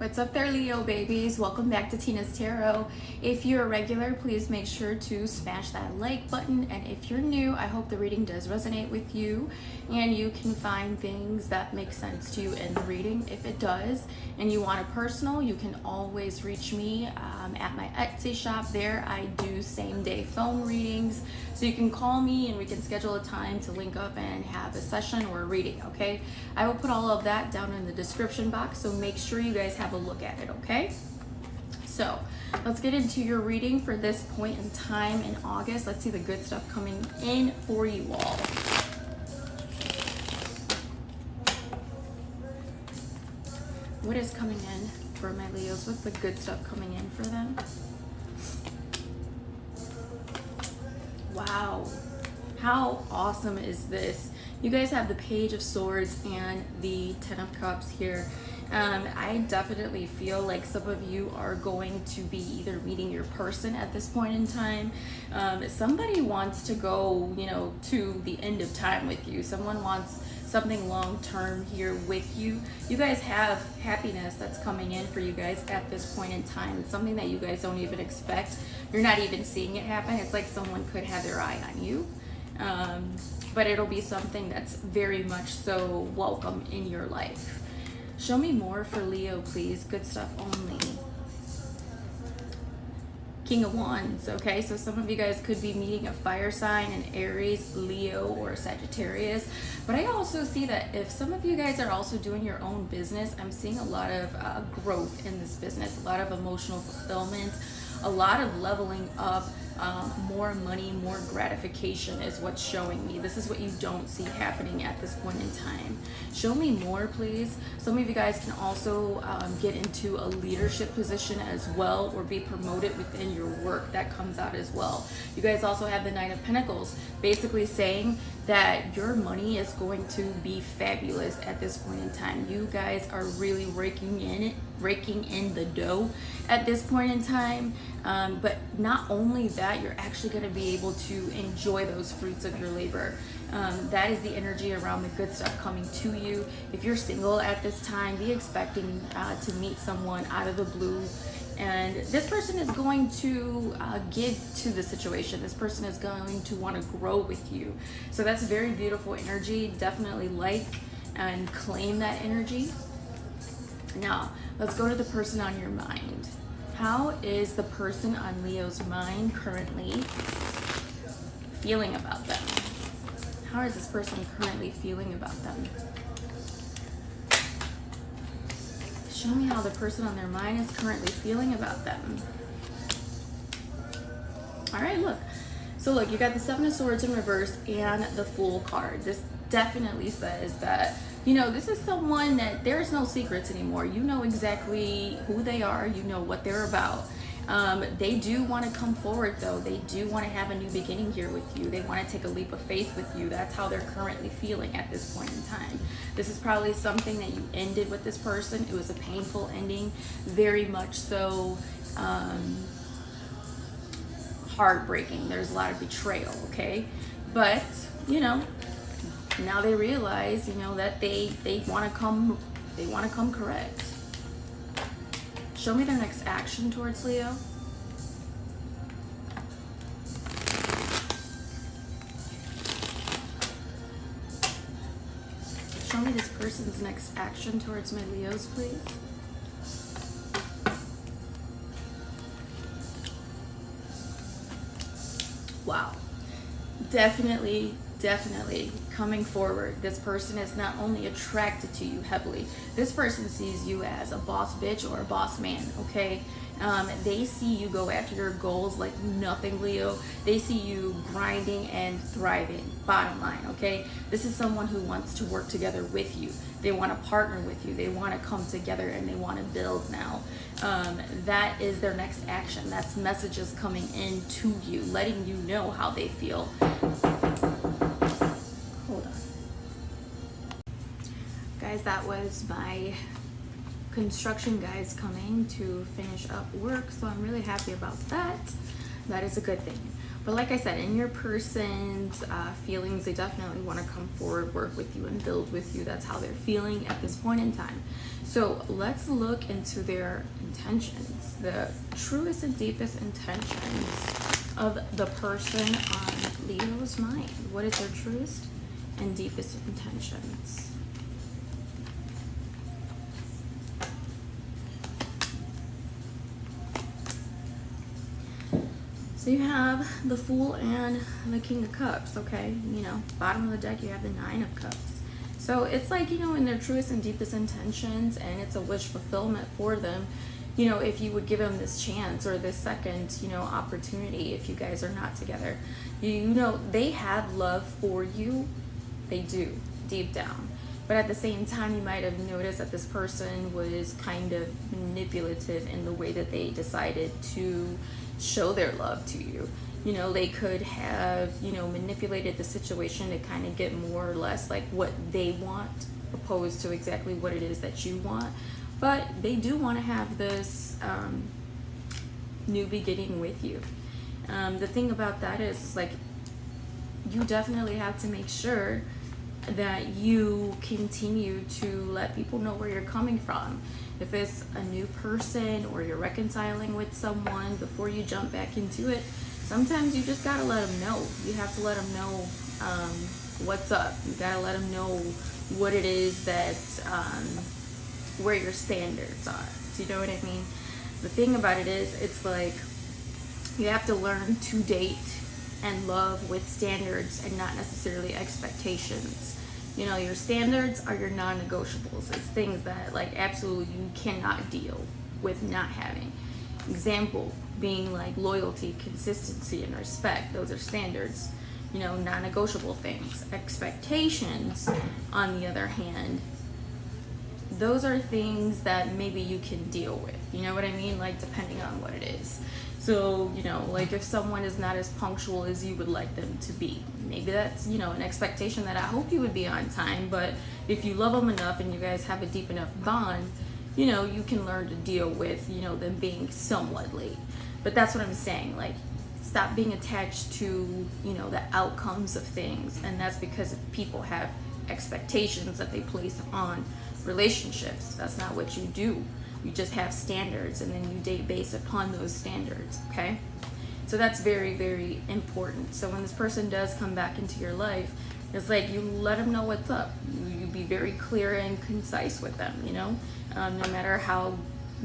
What's up there, Leo babies? Welcome back to Tina's Tarot. If you're a regular, please make sure to smash that like button. And if you're new, I hope the reading does resonate with you and you can find things that make sense to you in the reading. If it does and you want a personal, you can always reach me at my Etsy shop. There I do same-day phone readings. So you can call me and we can schedule a time to link up and have a session or a reading, okay? I will put all of that down in the description box, so make sure you guys have a look at it, okay? So let's get into your reading for this point in time in August. Let's see the good stuff coming in for you all. What is coming in for my Leos? What's the good stuff coming in for them? Wow, how awesome is this? You guys have the Page of Swords and the Ten of Cups here. I definitely feel like some of you are going to be either meeting your person at this point in time. Somebody wants to go, to the end of time with you. Someone wants something long-term here with you. You guys have happiness that's coming in for you guys at this point in time. It's something that you guys don't even expect. You're not even seeing it happen. It's like someone could have their eye on you. But it'll be something that's very much so welcome in your life. Show me more for Leo, please. Good stuff only. King of Wands, okay? So some of you guys could be meeting a fire sign, an Aries, Leo, or Sagittarius. But I also see that if some of you guys are also doing your own business, I'm seeing a lot of growth in this business, a lot of emotional fulfillment, a lot of leveling up, more money, more gratification is what's showing me. This is what you don't see happening at this point in time. Show me more, please. Some of you guys can also get into a leadership position as well, or be promoted within your work. That comes out as well. You guys also have the Nine of Pentacles, basically saying that your money is going to be fabulous at this point in time. You guys are really raking in the dough at this point in time. But not only that, you're actually going to be able to enjoy those fruits of your labor. That is the energy around the good stuff coming to you. If you're single at this time, be expecting to meet someone out of the blue. And this person is going to give to the situation. This person is going to want to grow with you. So that's very beautiful energy. Definitely like and claim that energy. Now, let's go to the person on your mind. How is the person on Leo's mind currently feeling about them? How is this person currently feeling about them? Show me how the person on their mind is currently feeling about them. All right, look. So look, you got the Seven of Swords in reverse and the Fool card. This definitely says that, this is someone that there's no secrets anymore. You know exactly who they are. You know what they're about. They do want to come forward, though. They do want to have a new beginning here with you. They want to take a leap of faith with you. That's how they're currently feeling at this point in time. This is probably something that you ended with this person. It was a painful ending, very much so. Heartbreaking. There's a lot of betrayal, okay? But, now they realize, that they want to come correct. Show me their next action towards Leo. Show me this person's next action towards my Leos, please. Wow. Definitely coming forward. This person is not only attracted to you heavily, this person sees you as a boss bitch or a boss man, okay? They see you go after your goals like nothing, Leo. They see you grinding and thriving, bottom line, okay? This is someone who wants to work together with you. They want to partner with you. They want to come together and they want to build now. That is their next action. That's messages coming in to you, letting you know how they feel. Hold on. Guys, that was my construction guys coming to finish up work, so I'm really happy about that. That is a good thing. But like I said, in your person's feelings, they definitely want to come forward, work with you, and build with you. That's how they're feeling at this point in time. So let's look into their intentions, the truest and deepest intentions of the person on Leo's mind. What is their truest and deepest intentions? So you have the Fool and the King of Cups, okay? You know, bottom of the deck, you have the Nine of Cups. So it's like, you know, in their truest and deepest intentions, and it's a wish fulfillment for them, you know, if you would give them this chance or this second, you know, opportunity, if you guys are not together. You know, they have love for you. They do, deep down. But at the same time, you might have noticed that this person was kind of manipulative in the way that they decided to show their love to you. You know, they could have, you know, manipulated the situation to kind of get more or less like what they want, opposed to exactly what it is that you want. But they do want to have this new beginning with you. The thing about that is like, you definitely have to make sure that you continue to let people know where you're coming from. If it's a new person or you're reconciling with someone, before you jump back into it, sometimes you just gotta let them know. You have to let them know what's up. You gotta let them know what it is that, where your standards are. Do you know what I mean? The thing about it is, it's like, you have to learn to date and love with standards and not necessarily expectations. You know, your standards are your non-negotiables. It's things that like absolutely you cannot deal with not having. Example being like loyalty, consistency, and respect. Those are standards, you know, non-negotiable things. Expectations, on the other hand, those are things that maybe you can deal with. You know what I mean? Like, depending on what it is. So, you know, like if someone is not as punctual as you would like them to be, maybe that's, you know, an expectation that I hope you would be on time. But if you love them enough and you guys have a deep enough bond, you know, you can learn to deal with, you know, them being somewhat late. But that's what I'm saying. Like, stop being attached to, you know, the outcomes of things. And that's because people have expectations that they place on relationships. That's not what you do. You just have standards, and then you date based upon those standards, okay? So that's very, very important. So when this person does come back into your life, it's like you let them know what's up. You be very clear and concise with them, you know? No matter how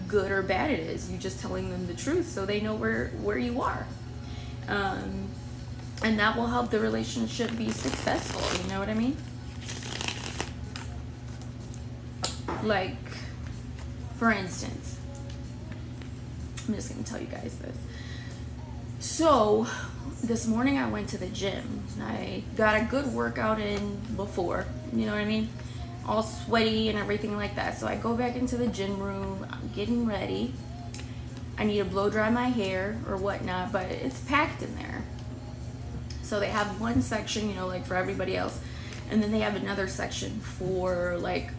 good or bad it is, you just telling them the truth so they know where you are. And that will help the relationship be successful, you know what I mean? Like, for instance, I'm just going to tell you guys this. So, this morning I went to the gym. I got a good workout in before, you know what I mean? All sweaty and everything like that. So I go back into the gym room, I'm getting ready. I need to blow dry my hair or whatnot, but it's packed in there. So they have one section, you know, like for everybody else. And then they have another section for like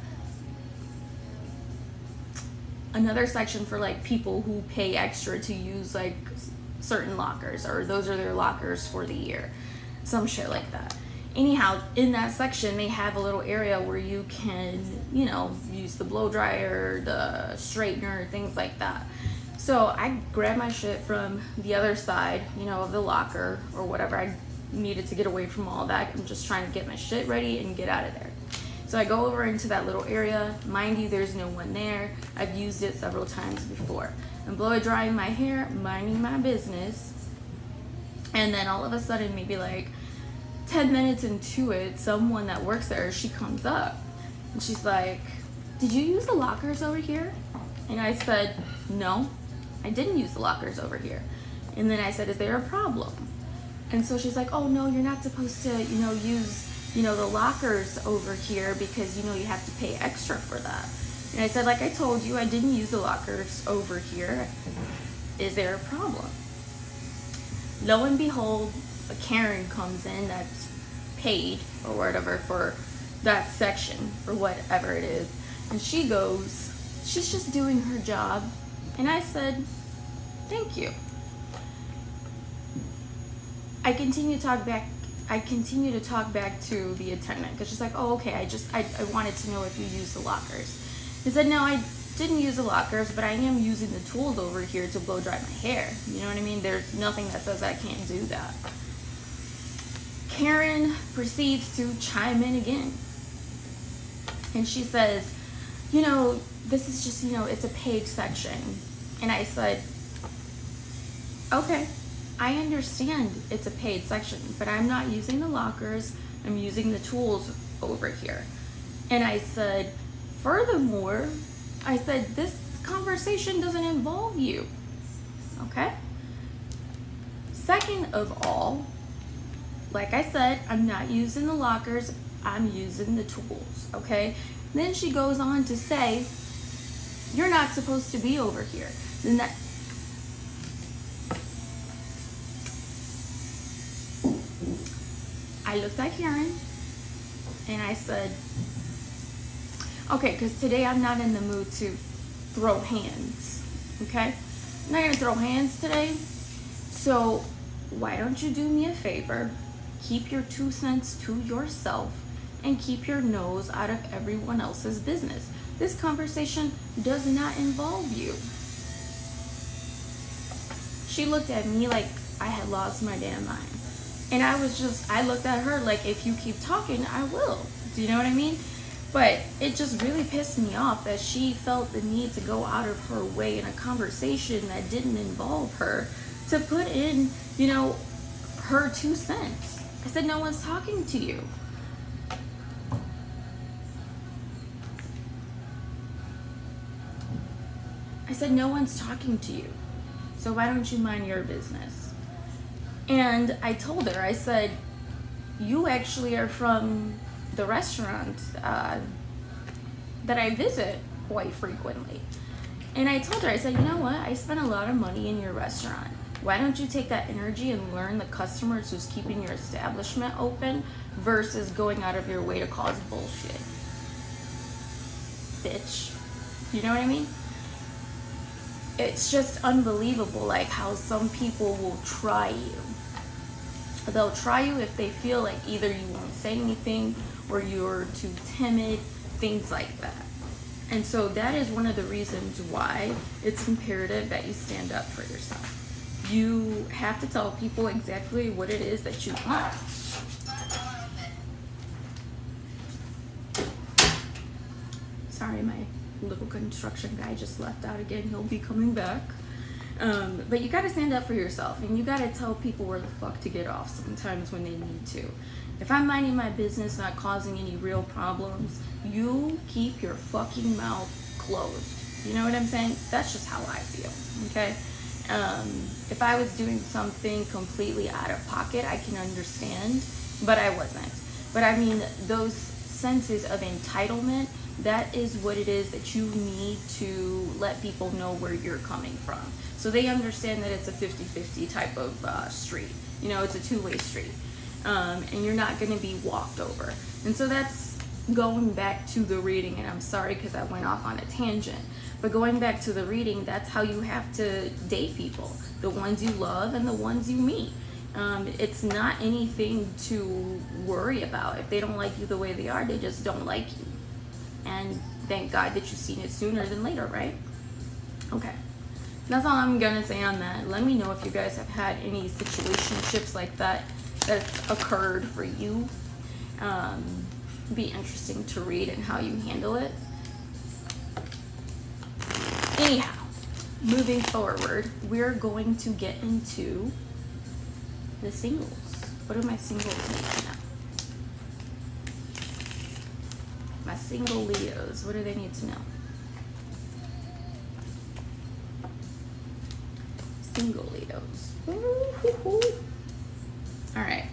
people who pay extra to use like certain lockers, or those are their lockers for the year, some shit like that. Anyhow, in that section they have a little area where you can, you know, use the blow dryer, the straightener, things like that. So I grabbed my shit from the other side, you know, of the locker or whatever. I needed to get away from all that. I'm just trying to get my shit ready and get out of there. So I go over into that little area. Mind you, there's no one there. I've used it several times before. I'm blow drying my hair, minding my business. And then all of a sudden, maybe like 10 minutes into it, someone that works there, she comes up. And she's like, "Did you use the lockers over here?" And I said, "No, I didn't use the lockers over here." And then I said, "Is there a problem?" And so she's like, "Oh no, you're not supposed to, you know, use, you know, the lockers over here because, you know, you have to pay extra for that." And I said, "Like I told you, I didn't use the lockers over here. Is there a problem?" Lo and behold, a Karen comes in that's paid or whatever for that section or whatever it is. And she goes, "She's just doing her job." And I said, "Thank you." I continue to talk back. I continue to talk back to the attendant because she's like, oh, okay, I wanted to know if you use the lockers. I said, no, I didn't use the lockers, but I am using the tools over here to blow dry my hair. You know what I mean? There's nothing that says I can't do that. Karen proceeds to chime in again. And she says, you know, this is just, you know, it's a paid section. And I said, okay, I understand it's a paid section, but I'm not using the lockers. I'm using the tools over here. And I said, furthermore, I said, this conversation doesn't involve you. Okay? Second of all, like I said, I'm not using the lockers. I'm using the tools. Okay? Then she goes on to say, you're not supposed to be over here. Then that, I looked at Karen and I said, okay, because today I'm not in the mood to throw hands, okay? I'm not going to throw hands today. So why don't you do me a favor? Keep your 2 cents to yourself and keep your nose out of everyone else's business. This conversation does not involve you. She looked at me like I had lost my damn mind. And I looked at her like, if you keep talking, I will. Do you know what I mean? But it just really pissed me off that she felt the need to go out of her way in a conversation that didn't involve her to put in, you know, her 2 cents. I said, no one's talking to you. I said, no one's talking to you. So why don't you mind your business? And I told her, I said, you actually are from the restaurant that I visit quite frequently. And I told her, I said, you know what? I spent a lot of money in your restaurant. Why don't you take that energy and learn the customers who's keeping your establishment open versus going out of your way to cause bullshit? Bitch. You know what I mean? It's just unbelievable, like how some people will try you. They'll try you if they feel like either you won't say anything or you're too timid, things like that. And so that is one of the reasons why it's imperative that you stand up for yourself. You have to tell people exactly what it is that you want. Sorry, my little construction guy just left out again. He'll be coming back. But you gotta stand up for yourself, and you gotta tell people where the fuck to get off sometimes when they need to. If I'm minding my business, not causing any real problems, you keep your fucking mouth closed. You know what I'm saying? That's just how I feel, okay? If I was doing something completely out of pocket, I can understand, but I wasn't. But I mean, those senses of entitlement, that is what it is that you need to let people know where you're coming from. So they understand that it's a 50-50 type of street. You know, it's a two-way street. And you're not going to be walked over. And so that's going back to the reading. And I'm sorry because I went off on a tangent. But going back to the reading, that's how you have to date people. The ones you love and the ones you meet. It's not anything to worry about. If they don't like you the way they are, they just don't like you. And thank God that you've seen it sooner than later, right? Okay. That's all I'm gonna say on that. Let me know if you guys have had any situationships like that that's occurred for you. Be interesting to read and how you handle it. Anyhow, moving forward, we're going to get into the singles. What do my singles need to know? My single Leos, what do they need to know? Single Leos. All right.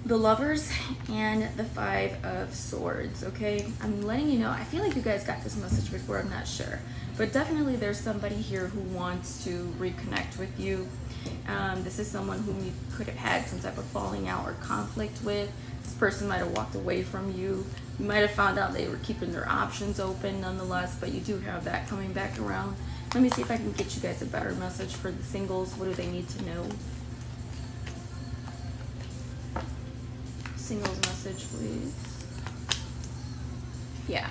The Lovers and the Five of Swords, okay? I'm letting you know, I feel like you guys got this message before, I'm not sure. But definitely there's somebody here who wants to reconnect with you. This is someone whom you could have had some type of falling out or conflict with. This person might have walked away from you. You might have found out they were keeping their options open nonetheless, but you do have that coming back around. Let me see if I can get you guys a better message for the singles. What do they need to know? Singles message, please. Yeah.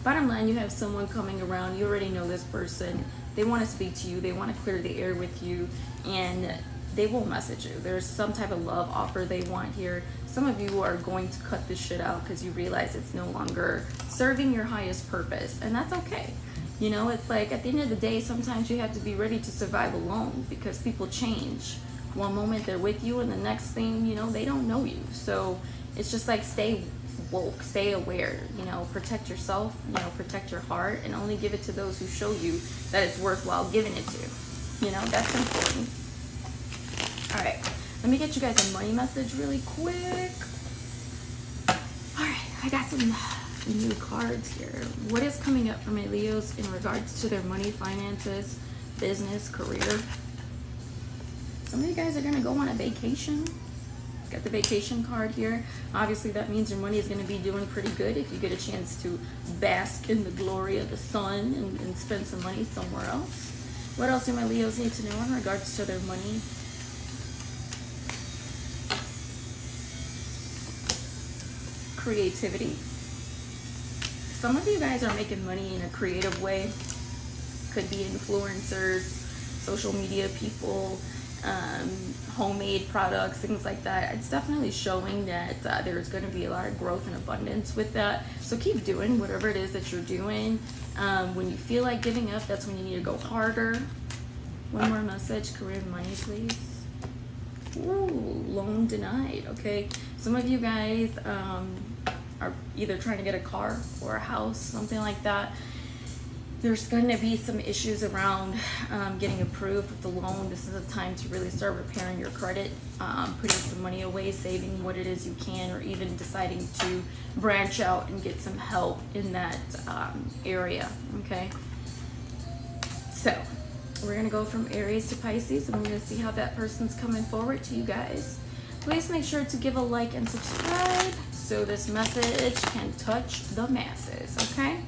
Bottom line, you have someone coming around. You already know this person. They want to speak to you. They want to clear the air with you. And they will message you. There's some type of love offer they want here. Some of you are going to cut this shit out because you realize it's no longer serving your highest purpose. And that's okay. You know, it's like at the end of the day, sometimes you have to be ready to survive alone because people change. One moment they're with you and the next thing, you know, they don't know you. So it's just like stay woke, stay aware, you know, protect yourself, you know, protect your heart, and only give it to those who show you that it's worthwhile giving it to. You know, that's important. All right, let me get you guys a money message really quick. All right, I got some new cards here. What is coming up for my Leos in regards to their money, finances, business, career? Some of you guys are gonna go on a vacation. Got the vacation card here. Obviously that means your money is going to be doing pretty good if you get a chance to bask in the glory of the sun and spend some money somewhere else. What else do my Leos need to know in regards to their money? Creativity. Some of you guys are making money in a creative way. Could be influencers, social media people, homemade products, things like that. It's definitely showing that there's going to be a lot of growth and abundance with that. So keep doing whatever it is that you're doing. When you feel like giving up, that's when you need to go harder. One more message, career and money, please. Ooh, loan denied. Okay, some of you guys are either trying to get a car or a house, something like that. There's going to be some issues around getting approved with the loan. This is a time to really start repairing your credit, putting some money away, saving what it is you can, or even deciding to branch out and get some help in that area, okay? So we're going to go from Aries to Pisces, and we're going to see how that person's coming forward to you guys. Please make sure to give a like and subscribe so this message can touch the masses, okay?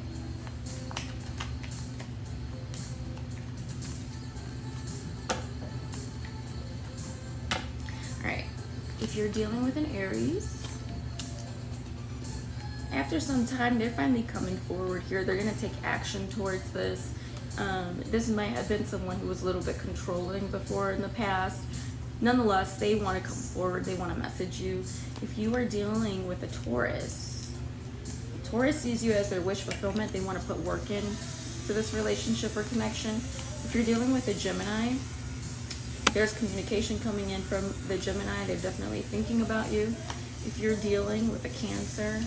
If you're dealing with an Aries, after some time, they're finally coming forward here. They're going to take action towards this. This might have been someone who was a little bit controlling before in the past. Nonetheless, they want to come forward. They want to message you. If you are dealing with a Taurus, Taurus sees you as their wish fulfillment. They want to put work in to this relationship or connection. If you're dealing with a Gemini, there's communication coming in from the Gemini. They're definitely thinking about you. If you're dealing with a Cancer,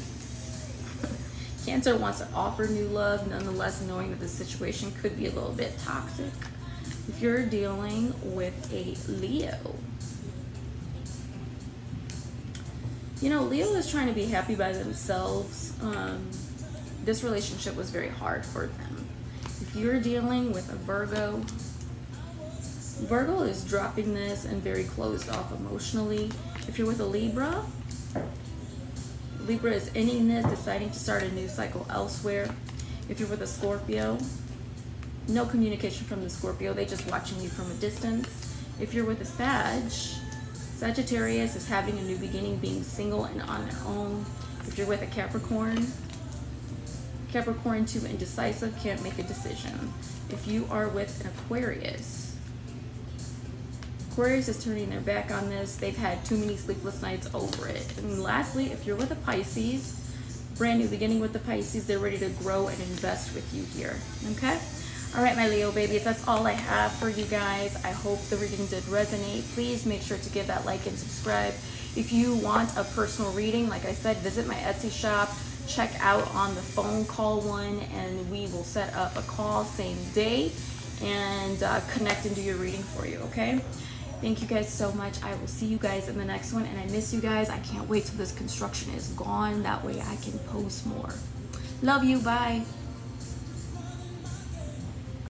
Cancer wants to offer new love, nonetheless knowing that the situation could be a little bit toxic. If you're dealing with a Leo, you know, Leo is trying to be happy by themselves. This relationship was very hard for them. If you're dealing with a Virgo, Virgo is dropping this and very closed off emotionally. If you're with a Libra, Libra is ending this, deciding to start a new cycle elsewhere. If you're with a Scorpio, no communication from the Scorpio. They're just watching you from a distance. If you're with a Sagittarius is having a new beginning, being single and on their own. If you're with a Capricorn, Capricorn too indecisive, can't make a decision. If you are with an Aquarius, Aquarius is turning their back on this. They've had too many sleepless nights over it. And lastly, if you're with a Pisces, brand new beginning with the Pisces, they're ready to grow and invest with you here, okay? All right, my Leo babies, that's all I have for you guys. I hope the reading did resonate. Please make sure to give that like and subscribe. If you want a personal reading, like I said, visit my Etsy shop. Check out on the phone call one, and we will set up a call same day and connect and do your reading for you, okay? Thank you guys so much. I will see you guys in the next one, and I miss you guys. I can't wait till this construction is gone. That way I can post more. Love you. Bye.